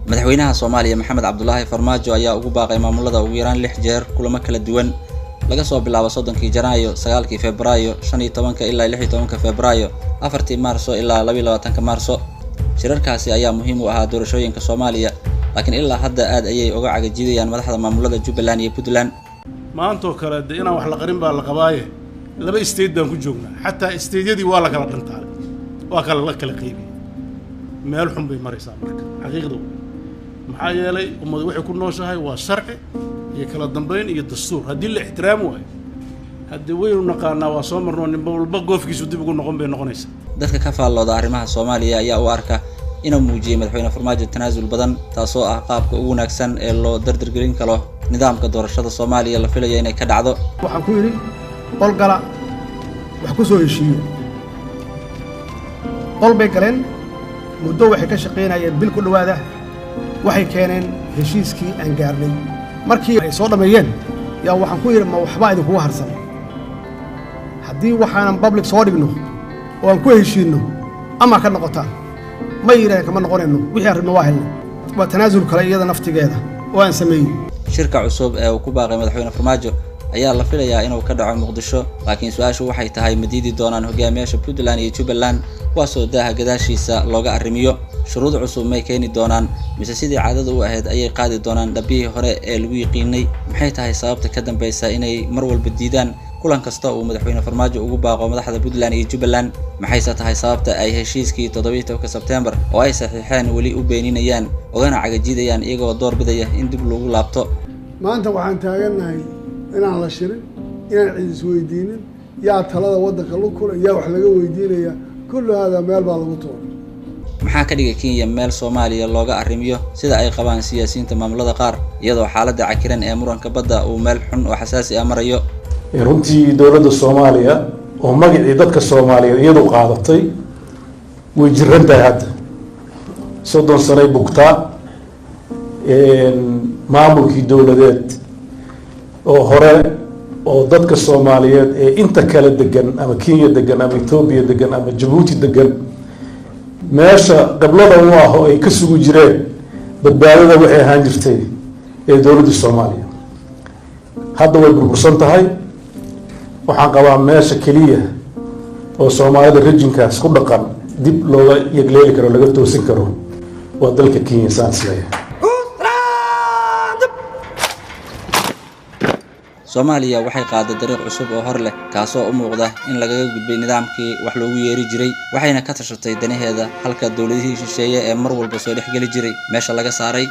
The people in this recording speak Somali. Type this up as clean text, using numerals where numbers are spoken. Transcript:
madaxweynaha Soomaaliya Maxamed Cabdullaahi Farmaajo ayaa ugu baaqay maamulada ugu yaraan 6 jeer kulamo kala duwan laga soo bilaabo 3 Janaayo 9 Febraayo 15 ilaa 16 Febraayo 4 Maarso ilaa 22 Maarso shirarkaasi ayaa muhiim u ahaa doorashooyinka Soomaaliya laakiin ilaa hadda aad ayay uga cagajidayaan madaxda maamulada Jubbaland iyo Puntland maanta kale inaan wax la qarin baa la qabaaye laba state baan ku joognaa xataa state-yadii waa la kala dhantaalay waa kala la kala qaybiyay meel xun bay maraysaa marka xaqiiqdu maxaa yeelay ummadu waxay ku nooshahay waa sharci iyo kala dambeyn iyo dastuur haddii la ixtiraam waayo haddii waynu naqaanaa waa soo marnoo ninba walba goofkiisu dib ugu noqon bay noqonaysaa dadka ka faallooda arrimaha Soomaaliya ayaa u arka inuu muujiyay madaxweyne Farmaajo tanaasul badan taasoo ah qaabka ugu wanaagsan ee loo dardargelin karo nidaamka doorashada Soomaaliya la filayo inay ka dhacdo waxaan ku yiri qol gala wax ku soo heshiiyo qol bay galeen muddo waxay ka shaqeynayeen bil ku dhawaada waxay keeneen heshiiskii aan gaarnay markii ay soo dhameeyeen yaa waxaan ku yiri ma waxba idin kugu harsan haddii waxaan public soo dhigno oo aan ku heshiino ama ka noqotaa ma yiraan kama noqonayno wixii arrin waa helnay waa tanaasul kale iyada naftigeeda oo aan sameeyay shirka cusub ee uu ku baaqay madaxweyne Farmaajo ayaa la filayaa inuu ka dhaco Muqdisho laakiin su'aashu waxay tahay madiidi doonaan hogaamiyaasha Puntland iyo Jubbaland kuwaasoo daaha gadaashiisa looga arrimiyo shuruud cusub may keeni doonaan mise sidii caadada u ahayd ayay qaadi doonaan dhabihii hore ee lagu yiqiinay maxay tahay sababta ka dambaysa inay mar walba diidaan kulan kasta uu madaxweyne Farmaajo ugu baaqo madaxda Puntland iyo Jubbaland maxayse tahay sababta ay heshiiskii 17 Sebtembar oo ay saxiixeen wali u beeninayaan ogana cagajidayaan iyagoo door bidaya in dib loogu laabto maanta waxaan taaganahay inaan la shirin inaan cid isweydiinin yaa talada waddanka lu kula yaa wax laga weydiinaya kullu hada meel baa lagu tuuray maxaa ka dhigay Kenya meel Soomaaliya looga arrimiyo sida ay qabaan siyaasiyiinta maamulada qaar iyadoo xaaladda cakiran ee muranka badda uu meel xun oo xasaasi ah marayo runtii dawladda Soomaaliya oo magacii dadka Soomaaliyeed iyadoo qaadatay way jirantahay hadda 30 sano bugtaa maamulkii dawladeed oo hore oo dadka Soomaaliyeed ee inta kala degan ama Kenya degan ama Ethiopia degan ama Djibouti degan meesha qablada oo ah oo ay ka sugu jireen badbaadada waxay ahaan jirtay ee dawladda Soomaaliya hadda way burbursan tahay waxaan qabaa meesha kaliya oo Soomaalida regionkaas ku dhaqan dib looga yagleeli karo laga toosin karo waa dalka Kenya saasiya Soomaaliya waxay qaaday dariiq cusub oo hor leh kaasoo u muuqda in laga gudbay nidaamkii wax loogu yeeri jiray waxayna ka tashatay danaheeda halka dawladihii shisheeye ee mar walba soo dhexgali jiray meesha laga saaray